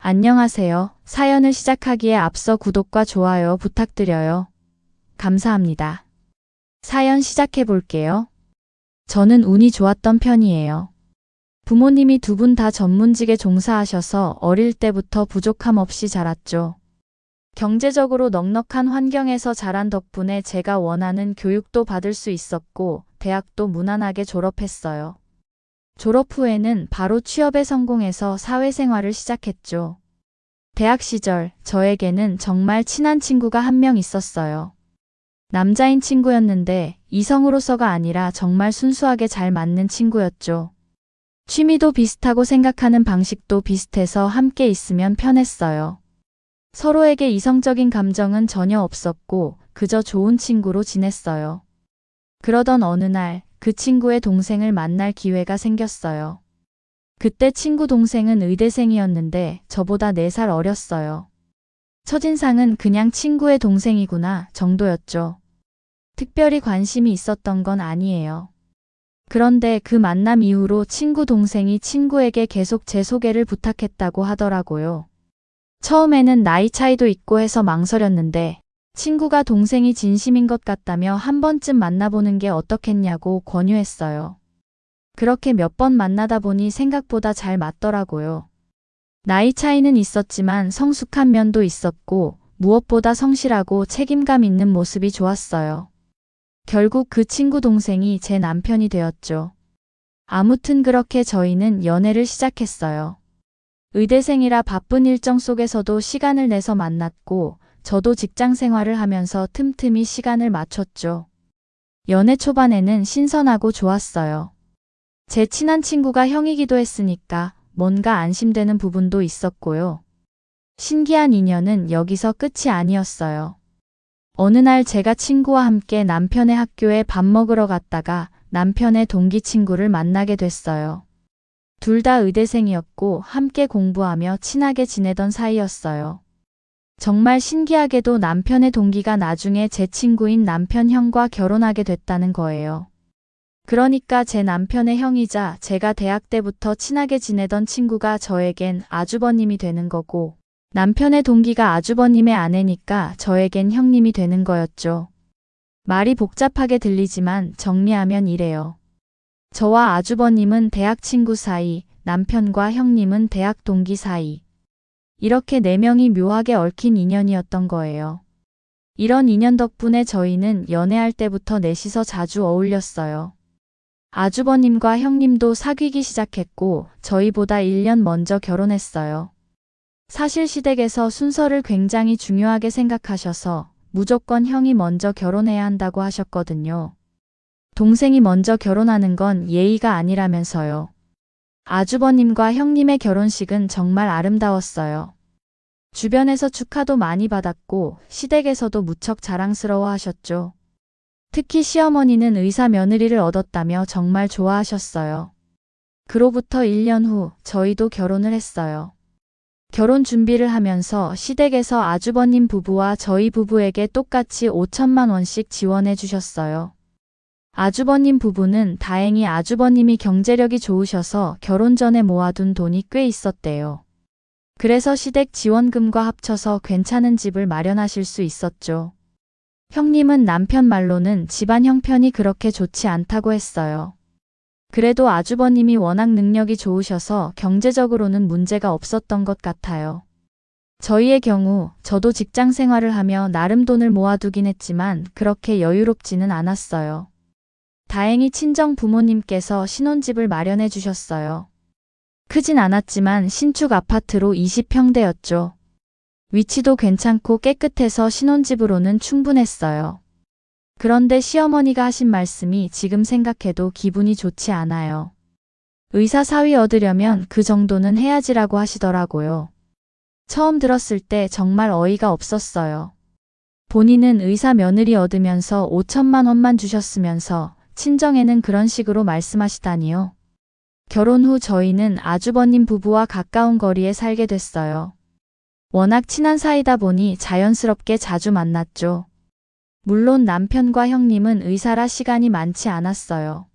안녕하세요. 사연을 시작하기에 앞서 구독과 좋아요 부탁드려요. 감사합니다. 사연 시작해 볼게요. 저는 운이 좋았던 편이에요. 부모님이 두 분 다 전문직에 종사하셔서 어릴 때부터 부족함 없이 자랐죠. 경제적으로 넉넉한 환경에서 자란 덕분에 제가 원하는 교육도 받을 수 있었고, 대학도 무난하게 졸업했어요. 졸업 후에는 바로 취업에 성공해서 사회생활을 시작했죠. 대학 시절 저에게는 정말 친한 친구가 한 명 있었어요. 남자인 친구였는데 이성으로서가 아니라 정말 순수하게 잘 맞는 친구였죠. 취미도 비슷하고 생각하는 방식도 비슷해서 함께 있으면 편했어요. 서로에게 이성적인 감정은 전혀 없었고 그저 좋은 친구로 지냈어요. 그러던 어느 날 그 친구의 동생을 만날 기회가 생겼어요. 그때 친구 동생은 의대생이었는데 저보다 4살 어렸어요. 첫인상은 그냥 친구의 동생이구나 정도였죠. 특별히 관심이 있었던 건 아니에요. 그런데 그 만남 이후로 친구 동생이 친구에게 계속 제 소개를 부탁했다고 하더라고요. 처음에는 나이 차이도 있고 해서 망설였는데 친구가 동생이 진심인 것 같다며 한 번쯤 만나보는 게 어떻겠냐고 권유했어요. 그렇게 몇 번 만나다 보니 생각보다 잘 맞더라고요. 나이 차이는 있었지만 성숙한 면도 있었고 무엇보다 성실하고 책임감 있는 모습이 좋았어요. 결국 그 친구 동생이 제 남편이 되었죠. 아무튼 그렇게 저희는 연애를 시작했어요. 의대생이라 바쁜 일정 속에서도 시간을 내서 만났고 저도 직장 생활을 하면서 틈틈이 시간을 맞췄죠. 연애 초반에는 신선하고 좋았어요. 제 친한 친구가 형이기도 했으니까 뭔가 안심되는 부분도 있었고요. 신기한 인연은 여기서 끝이 아니었어요. 어느 날 제가 친구와 함께 남편의 학교에 밥 먹으러 갔다가 남편의 동기 친구를 만나게 됐어요. 둘 다 의대생이었고 함께 공부하며 친하게 지내던 사이였어요. 정말 신기하게도 남편의 동기가 나중에 제 친구인 남편 형과 결혼하게 됐다는 거예요. 그러니까 제 남편의 형이자 제가 대학 때부터 친하게 지내던 친구가 저에겐 아주버님이 되는 거고, 남편의 동기가 아주버님의 아내니까 저에겐 형님이 되는 거였죠. 말이 복잡하게 들리지만 정리하면 이래요. 저와 아주버님은 대학 친구 사이, 남편과 형님은 대학 동기 사이. 이렇게 4명이 묘하게 얽힌 인연이었던 거예요. 이런 인연 덕분에 저희는 연애할 때부터 넷이서 자주 어울렸어요. 아주버님과 형님도 사귀기 시작했고 저희보다 1년 먼저 결혼했어요. 사실 시댁에서 순서를 굉장히 중요하게 생각하셔서 무조건 형이 먼저 결혼해야 한다고 하셨거든요. 동생이 먼저 결혼하는 건 예의가 아니라면서요. 아주버님과 형님의 결혼식은 정말 아름다웠어요. 주변에서 축하도 많이 받았고 시댁에서도 무척 자랑스러워 하셨죠. 특히 시어머니는 의사 며느리를 얻었다며 정말 좋아하셨어요. 그로부터 1년 후 저희도 결혼을 했어요. 결혼 준비를 하면서 시댁에서 아주버님 부부와 저희 부부에게 똑같이 5천만 원씩 지원해 주셨어요. 아주버님 부부는 다행히 아주버님이 경제력이 좋으셔서 결혼 전에 모아둔 돈이 꽤 있었대요. 그래서 시댁 지원금과 합쳐서 괜찮은 집을 마련하실 수 있었죠. 형님은 남편 말로는 집안 형편이 그렇게 좋지 않다고 했어요. 그래도 아주버님이 워낙 능력이 좋으셔서 경제적으로는 문제가 없었던 것 같아요. 저희의 경우 저도 직장 생활을 하며 나름 돈을 모아두긴 했지만 그렇게 여유롭지는 않았어요. 다행히 친정 부모님께서 신혼집을 마련해 주셨어요. 크진 않았지만 신축 아파트로 20평대였죠. 위치도 괜찮고 깨끗해서 신혼집으로는 충분했어요. 그런데 시어머니가 하신 말씀이 지금 생각해도 기분이 좋지 않아요. 의사 사위 얻으려면 그 정도는 해야지라고 하시더라고요. 처음 들었을 때 정말 어이가 없었어요. 본인은 의사 며느리 얻으면서 5천만 원만 주셨으면서 친정에는 그런 식으로 말씀하시다니요. 결혼 후 저희는 아주버님 부부와 가까운 거리에 살게 됐어요. 워낙 친한 사이다 보니 자연스럽게 자주 만났죠. 물론 남편과 형님은 의사라 시간이 많지 않았어요.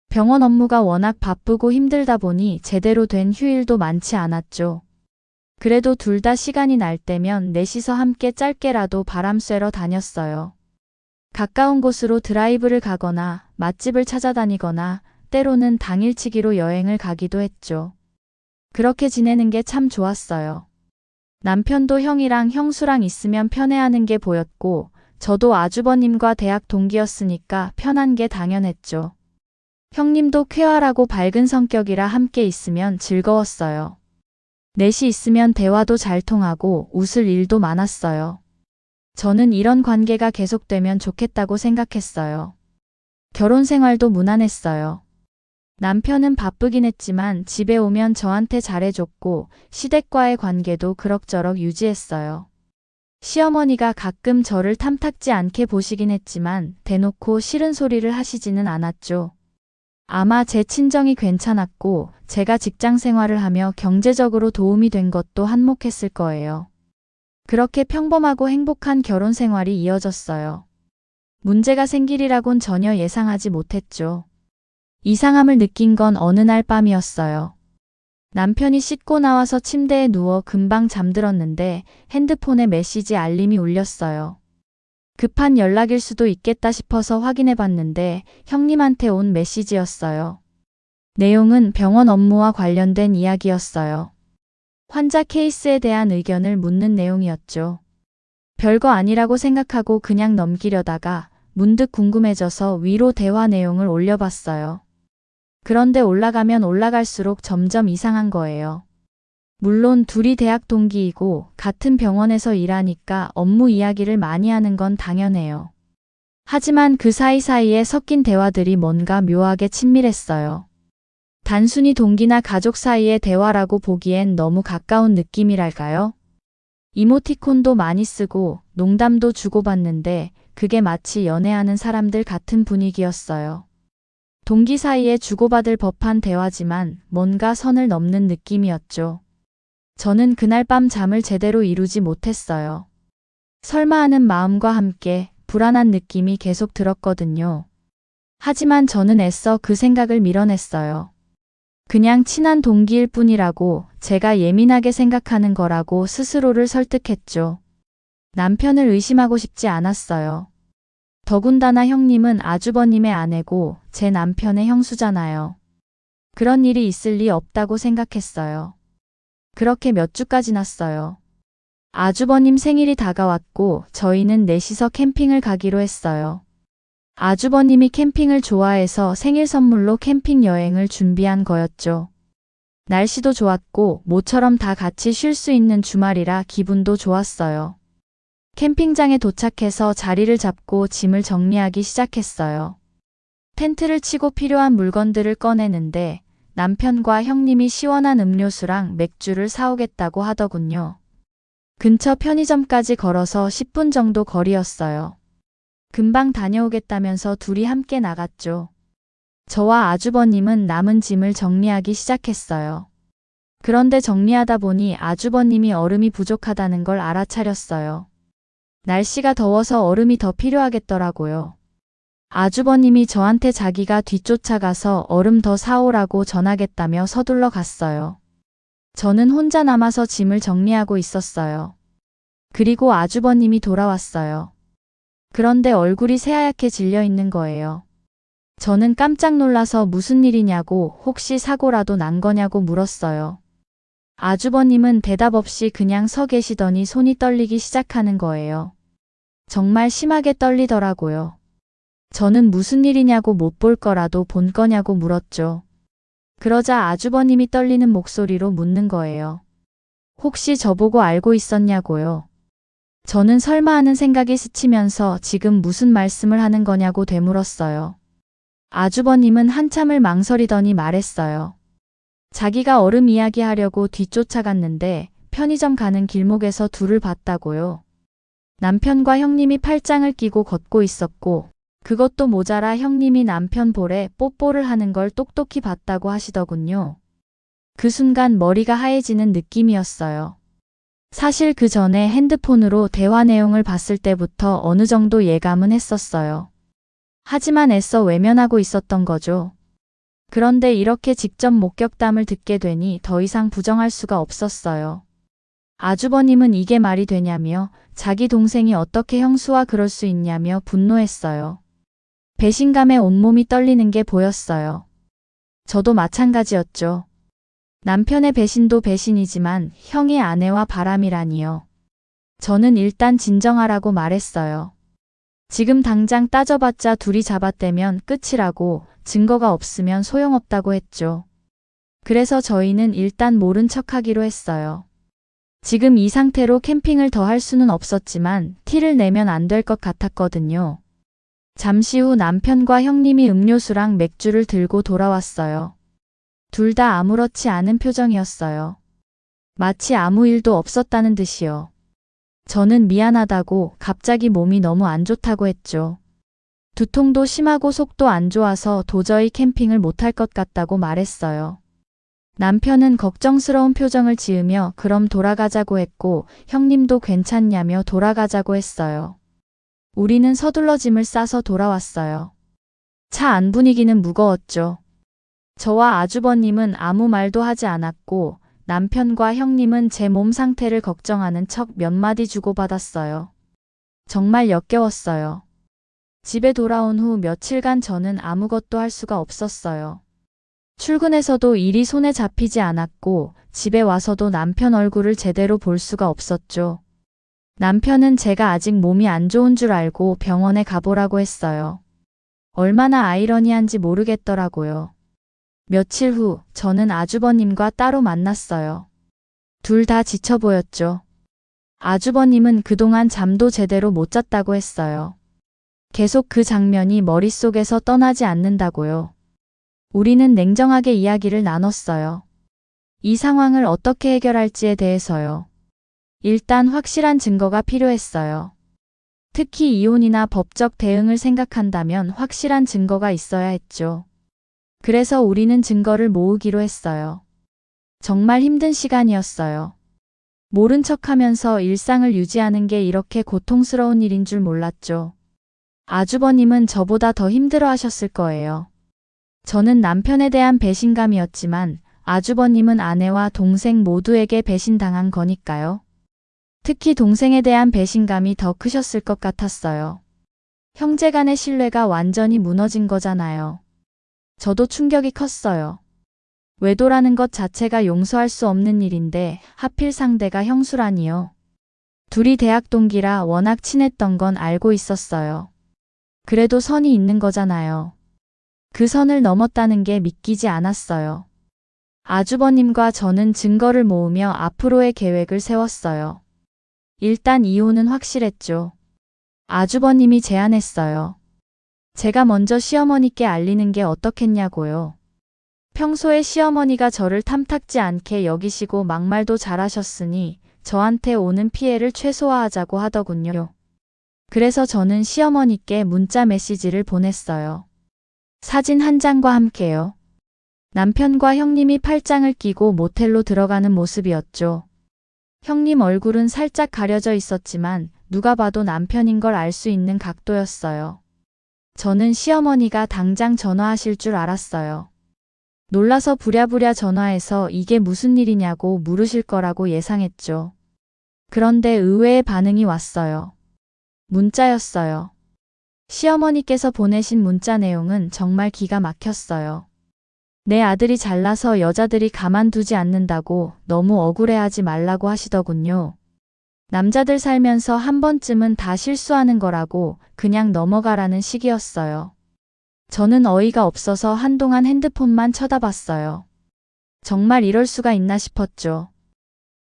병원 업무가 워낙 바쁘고 힘들다 보니 제대로 된 휴일도 많지 않았죠. 그래도 둘 다 시간이 날 때면 넷이서 함께 짧게라도 바람 쐬러 다녔어요. 가까운 곳으로 드라이브를 가거나 맛집을 찾아다니거나 때로는 당일치기로 여행을 가기도 했죠. 그렇게 지내는 게 참 좋았어요. 남편도 형이랑 형수랑 있으면 편해하는 게 보였고 저도 아주버님과 대학 동기였으니까 편한 게 당연했죠. 형님도 쾌활하고 밝은 성격이라 함께 있으면 즐거웠어요. 넷이 있으면 대화도 잘 통하고 웃을 일도 많았어요. 저는 이런 관계가 계속되면 좋겠다고 생각했어요. 결혼 생활도 무난했어요. 남편은 바쁘긴 했지만 집에 오면 저한테 잘해줬고 시댁과의 관계도 그럭저럭 유지했어요. 시어머니가 가끔 저를 탐탁지 않게 보시긴 했지만 대놓고 싫은 소리를 하시지는 않았죠. 아마 제 친정이 괜찮았고 제가 직장 생활을 하며 경제적으로 도움이 된 것도 한몫했을 거예요. 그렇게 평범하고 행복한 결혼 생활이 이어졌어요. 문제가 생기리라곤 전혀 예상하지 못했죠. 이상함을 느낀 건 어느 날 밤이었어요. 남편이 씻고 나와서 침대에 누워 금방 잠들었는데 핸드폰에 메시지 알림이 울렸어요. 급한 연락일 수도 있겠다 싶어서 확인해 봤는데 형님한테 온 메시지였어요. 내용은 병원 업무와 관련된 이야기였어요. 환자 케이스에 대한 의견을 묻는 내용이었죠. 별거 아니라고 생각하고 그냥 넘기려다가 문득 궁금해져서 위로 대화 내용을 올려봤어요. 그런데 올라가면 올라갈수록 점점 이상한 거예요. 물론 둘이 대학 동기이고 같은 병원에서 일하니까 업무 이야기를 많이 하는 건 당연해요. 하지만 그 사이사이에 섞인 대화들이 뭔가 묘하게 친밀했어요. 단순히 동기나 가족 사이의 대화라고 보기엔 너무 가까운 느낌이랄까요? 이모티콘도 많이 쓰고 농담도 주고받는데 그게 마치 연애하는 사람들 같은 분위기였어요. 동기 사이에 주고받을 법한 대화지만 뭔가 선을 넘는 느낌이었죠. 저는 그날 밤 잠을 제대로 이루지 못했어요. 설마 하는 마음과 함께 불안한 느낌이 계속 들었거든요. 하지만 저는 애써 그 생각을 밀어냈어요. 그냥 친한 동기일 뿐이라고 제가 예민하게 생각하는 거라고 스스로를 설득했죠. 남편을 의심하고 싶지 않았어요. 더군다나 형님은 아주버님의 아내고 제 남편의 형수잖아요. 그런 일이 있을 리 없다고 생각했어요. 그렇게 몇 주가 지났어요. 아주버님 생일이 다가왔고 저희는 넷이서 캠핑을 가기로 했어요. 아주버님이 캠핑을 좋아해서 생일 선물로 캠핑 여행을 준비한 거였죠. 날씨도 좋았고 모처럼 다 같이 쉴 수 있는 주말이라 기분도 좋았어요. 캠핑장에 도착해서 자리를 잡고 짐을 정리하기 시작했어요. 텐트를 치고 필요한 물건들을 꺼내는데 남편과 형님이 시원한 음료수랑 맥주를 사오겠다고 하더군요. 근처 편의점까지 걸어서 10분 정도 거리였어요. 금방 다녀오겠다면서 둘이 함께 나갔죠. 저와 아주버님은 남은 짐을 정리하기 시작했어요. 그런데 정리하다 보니 아주버님이 얼음이 부족하다는 걸 알아차렸어요. 날씨가 더워서 얼음이 더 필요하겠더라고요. 아주버님이 저한테 자기가 뒤쫓아가서 얼음 더 사오라고 전하겠다며 서둘러 갔어요. 저는 혼자 남아서 짐을 정리하고 있었어요. 그리고 아주버님이 돌아왔어요. 그런데 얼굴이 새하얗게 질려 있는 거예요. 저는 깜짝 놀라서 무슨 일이냐고 혹시 사고라도 난 거냐고 물었어요. 아주버님은 대답 없이 그냥 서 계시더니 손이 떨리기 시작하는 거예요. 정말 심하게 떨리더라고요. 저는 무슨 일이냐고 못 볼 거라도 본 거냐고 물었죠. 그러자 아주버님이 떨리는 목소리로 묻는 거예요. 혹시 저보고 알고 있었냐고요. 저는 설마 하는 생각이 스치면서 지금 무슨 말씀을 하는 거냐고 되물었어요. 아주버님은 한참을 망설이더니 말했어요. 자기가 얼음 이야기하려고 뒤쫓아갔는데 편의점 가는 길목에서 둘을 봤다고요. 남편과 형님이 팔짱을 끼고 걷고 있었고 그것도 모자라 형님이 남편 볼에 뽀뽀를 하는 걸 똑똑히 봤다고 하시더군요. 그 순간 머리가 하얘지는 느낌이었어요. 사실 그 전에 핸드폰으로 대화 내용을 봤을 때부터 어느 정도 예감은 했었어요. 하지만 애써 외면하고 있었던 거죠. 그런데 이렇게 직접 목격담을 듣게 되니 더 이상 부정할 수가 없었어요. 아주버님은 이게 말이 되냐며 자기 동생이 어떻게 형수와 그럴 수 있냐며 분노했어요. 배신감에 온몸이 떨리는 게 보였어요. 저도 마찬가지였죠. 남편의 배신도 배신이지만 형의 아내와 바람이라니요. 저는 일단 진정하라고 말했어요. 지금 당장 따져봤자 둘이 잡아떼면 끝이라고, 증거가 없으면 소용없다고 했죠. 그래서 저희는 일단 모른 척하기로 했어요. 지금 이 상태로 캠핑을 더 할 수는 없었지만 티를 내면 안 될 것 같았거든요. 잠시 후 남편과 형님이 음료수랑 맥주를 들고 돌아왔어요. 둘 다 아무렇지 않은 표정이었어요. 마치 아무 일도 없었다는 듯이요. 저는 미안하다고, 갑자기 몸이 너무 안 좋다고 했죠. 두통도 심하고 속도 안 좋아서 도저히 캠핑을 못할 것 같다고 말했어요. 남편은 걱정스러운 표정을 지으며 그럼 돌아가자고 했고, 형님도 괜찮냐며 돌아가자고 했어요. 우리는 서둘러 짐을 싸서 돌아왔어요. 차 안 분위기는 무거웠죠. 저와 아주버님은 아무 말도 하지 않았고, 남편과 형님은 제 몸 상태를 걱정하는 척 몇 마디 주고받았어요. 정말 역겨웠어요. 집에 돌아온 후 며칠간 저는 아무것도 할 수가 없었어요. 출근해서도 일이 손에 잡히지 않았고, 집에 와서도 남편 얼굴을 제대로 볼 수가 없었죠. 남편은 제가 아직 몸이 안 좋은 줄 알고 병원에 가보라고 했어요. 얼마나 아이러니한지 모르겠더라고요. 며칠 후 저는 아주버님과 따로 만났어요. 둘 다 지쳐 보였죠. 아주버님은 그동안 잠도 제대로 못 잤다고 했어요. 계속 그 장면이 머릿속에서 떠나지 않는다고요. 우리는 냉정하게 이야기를 나눴어요. 이 상황을 어떻게 해결할지에 대해서요. 일단 확실한 증거가 필요했어요. 특히 이혼이나 법적 대응을 생각한다면 확실한 증거가 있어야 했죠. 그래서 우리는 증거를 모으기로 했어요. 정말 힘든 시간이었어요. 모른 척하면서 일상을 유지하는 게 이렇게 고통스러운 일인 줄 몰랐죠. 아주버님은 저보다 더 힘들어 하셨을 거예요. 저는 남편에 대한 배신감이었지만 아주버님은 아내와 동생 모두에게 배신당한 거니까요. 특히 동생에 대한 배신감이 더 크셨을 것 같았어요. 형제 간의 신뢰가 완전히 무너진 거잖아요. 저도 충격이 컸어요. 외도라는 것 자체가 용서할 수 없는 일인데 하필 상대가 형수라니요. 둘이 대학 동기라 워낙 친했던 건 알고 있었어요. 그래도 선이 있는 거잖아요. 그 선을 넘었다는 게 믿기지 않았어요. 아주버님과 저는 증거를 모으며 앞으로의 계획을 세웠어요. 일단 이혼은 확실했죠. 아주버님이 제안했어요. 제가 먼저 시어머니께 알리는 게 어떻겠냐고요. 평소에 시어머니가 저를 탐탁지 않게 여기시고 막말도 잘하셨으니 저한테 오는 피해를 최소화하자고 하더군요. 그래서 저는 시어머니께 문자 메시지를 보냈어요. 사진 한 장과 함께요. 남편과 형님이 팔짱을 끼고 모텔로 들어가는 모습이었죠. 형님 얼굴은 살짝 가려져 있었지만 누가 봐도 남편인 걸 알 수 있는 각도였어요. 저는 시어머니가 당장 전화하실 줄 알았어요. 놀라서 부랴부랴 전화해서 이게 무슨 일이냐고 물으실 거라고 예상했죠. 그런데 의외의 반응이 왔어요. 문자였어요. 시어머니께서 보내신 문자 내용은 정말 기가 막혔어요. 내 아들이 잘나서 여자들이 가만두지 않는다고 너무 억울해하지 말라고 하시더군요. 남자들 살면서 한 번쯤은 다 실수하는 거라고 그냥 넘어가라는 식이었어요. 저는 어이가 없어서 한동안 핸드폰만 쳐다봤어요. 정말 이럴 수가 있나 싶었죠.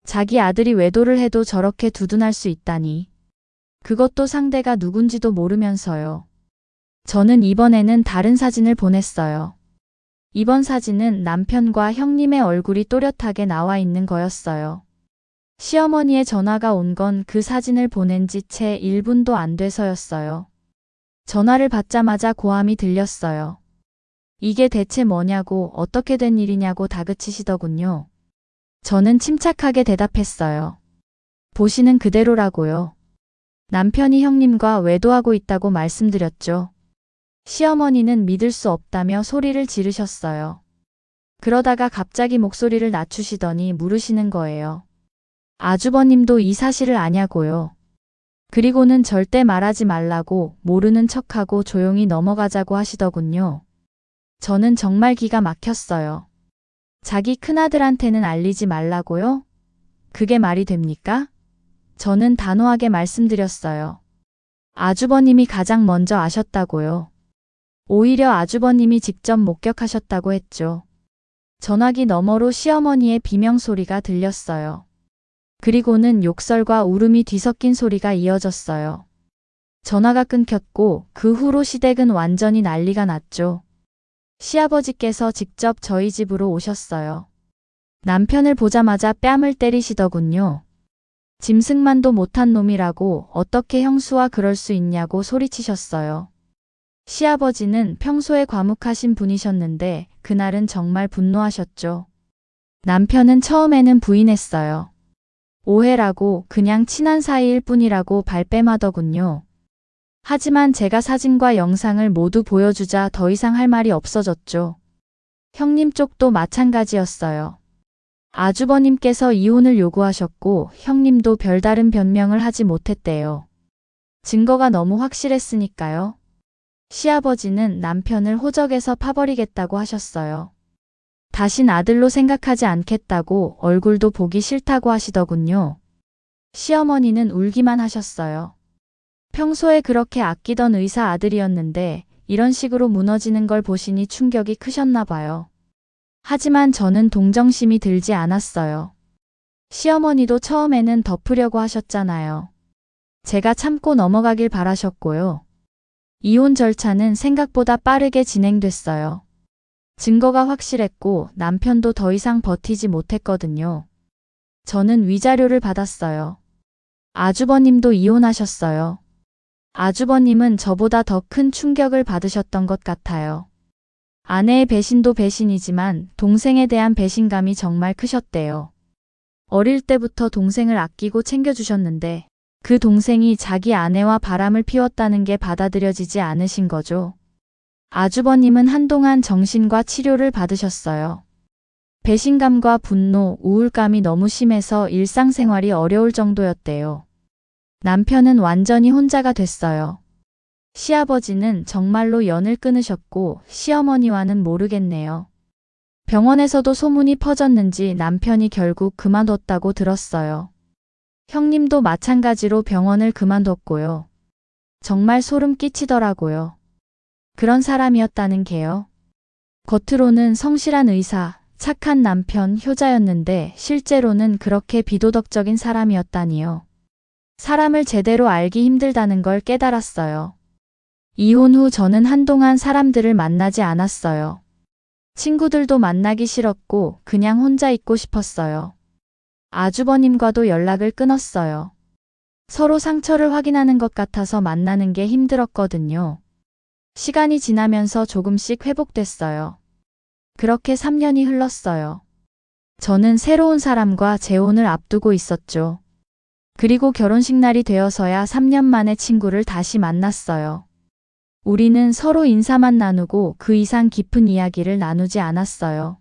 자기 아들이 외도를 해도 저렇게 두둔할 수 있다니. 그것도 상대가 누군지도 모르면서요. 저는 이번에는 다른 사진을 보냈어요. 이번 사진은 남편과 형님의 얼굴이 또렷하게 나와 있는 거였어요. 시어머니의 전화가 온 건 그 사진을 보낸 지 채 1분도 안 돼서였어요. 전화를 받자마자 고함이 들렸어요. 이게 대체 뭐냐고, 어떻게 된 일이냐고 다그치시더군요. 저는 침착하게 대답했어요. 보시는 그대로라고요. 남편이 형님과 외도하고 있다고 말씀드렸죠. 시어머니는 믿을 수 없다며 소리를 지르셨어요. 그러다가 갑자기 목소리를 낮추시더니 물으시는 거예요. 아주버님도 이 사실을 아냐고요. 그리고는 절대 말하지 말라고 모르는 척하고 조용히 넘어가자고 하시더군요. 저는 정말 기가 막혔어요. 자기 큰아들한테는 알리지 말라고요? 그게 말이 됩니까? 저는 단호하게 말씀드렸어요. 아주버님이 가장 먼저 아셨다고요. 오히려 아주버님이 직접 목격하셨다고 했죠. 전화기 너머로 시어머니의 비명소리가 들렸어요. 그리고는 욕설과 울음이 뒤섞인 소리가 이어졌어요. 전화가 끊겼고 그 후로 시댁은 완전히 난리가 났죠. 시아버지께서 직접 저희 집으로 오셨어요. 남편을 보자마자 뺨을 때리시더군요. 짐승만도 못한 놈이라고 어떻게 형수와 그럴 수 있냐고 소리치셨어요. 시아버지는 평소에 과묵하신 분이셨는데 그날은 정말 분노하셨죠. 남편은 처음에는 부인했어요. 오해라고 그냥 친한 사이일 뿐이라고 발뺌하더군요. 하지만 제가 사진과 영상을 모두 보여주자 더 이상 할 말이 없어졌죠. 형님 쪽도 마찬가지였어요. 아주버님께서 이혼을 요구하셨고 형님도 별다른 변명을 하지 못했대요. 증거가 너무 확실했으니까요. 시아버지는 남편을 호적에서 파버리겠다고 하셨어요. 다신 아들로 생각하지 않겠다고 얼굴도 보기 싫다고 하시더군요. 시어머니는 울기만 하셨어요. 평소에 그렇게 아끼던 의사 아들이었는데 이런 식으로 무너지는 걸 보시니 충격이 크셨나 봐요. 하지만 저는 동정심이 들지 않았어요. 시어머니도 처음에는 덮으려고 하셨잖아요. 제가 참고 넘어가길 바라셨고요. 이혼 절차는 생각보다 빠르게 진행됐어요. 증거가 확실했고 남편도 더 이상 버티지 못했거든요. 저는 위자료를 받았어요. 아주버님도 이혼하셨어요. 아주버님은 저보다 더 큰 충격을 받으셨던 것 같아요. 아내의 배신도 배신이지만 동생에 대한 배신감이 정말 크셨대요. 어릴 때부터 동생을 아끼고 챙겨주셨는데 그 동생이 자기 아내와 바람을 피웠다는 게 받아들여지지 않으신 거죠. 아주버님은 한동안 정신과 치료를 받으셨어요. 배신감과 분노, 우울감이 너무 심해서 일상생활이 어려울 정도였대요. 남편은 완전히 혼자가 됐어요. 시아버지는 정말로 연을 끊으셨고 시어머니와는 모르겠네요. 병원에서도 소문이 퍼졌는지 남편이 결국 그만뒀다고 들었어요. 형님도 마찬가지로 병원을 그만뒀고요. 정말 소름 끼치더라고요. 그런 사람이었다는 게요. 겉으로는 성실한 의사, 착한 남편, 효자였는데 실제로는 그렇게 비도덕적인 사람이었다니요. 사람을 제대로 알기 힘들다는 걸 깨달았어요. 이혼 후 저는 한동안 사람들을 만나지 않았어요. 친구들도 만나기 싫었고 그냥 혼자 있고 싶었어요. 아주버님과도 연락을 끊었어요. 서로 상처를 확인하는 것 같아서 만나는 게 힘들었거든요. 시간이 지나면서 조금씩 회복됐어요. 그렇게 3년이 흘렀어요. 저는 새로운 사람과 재혼을 앞두고 있었죠. 그리고 결혼식 날이 되어서야 3년 만에 친구를 다시 만났어요. 우리는 서로 인사만 나누고 그 이상 깊은 이야기를 나누지 않았어요.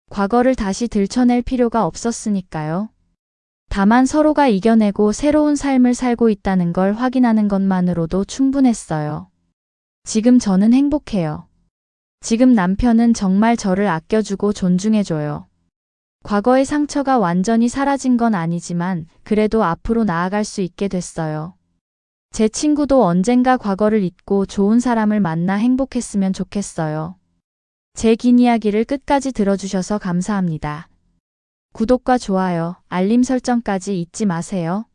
과거를 다시 들춰낼 필요가 없었으니까요. 다만 서로가 이겨내고 새로운 삶을 살고 있다는 걸 확인하는 것만으로도 충분했어요. 지금 저는 행복해요. 지금 남편은 정말 저를 아껴주고 존중해줘요. 과거의 상처가 완전히 사라진 건 아니지만 그래도 앞으로 나아갈 수 있게 됐어요. 제 친구도 언젠가 과거를 잊고 좋은 사람을 만나 행복했으면 좋겠어요. 제 긴 이야기를 끝까지 들어주셔서 감사합니다. 구독과 좋아요, 알림 설정까지 잊지 마세요.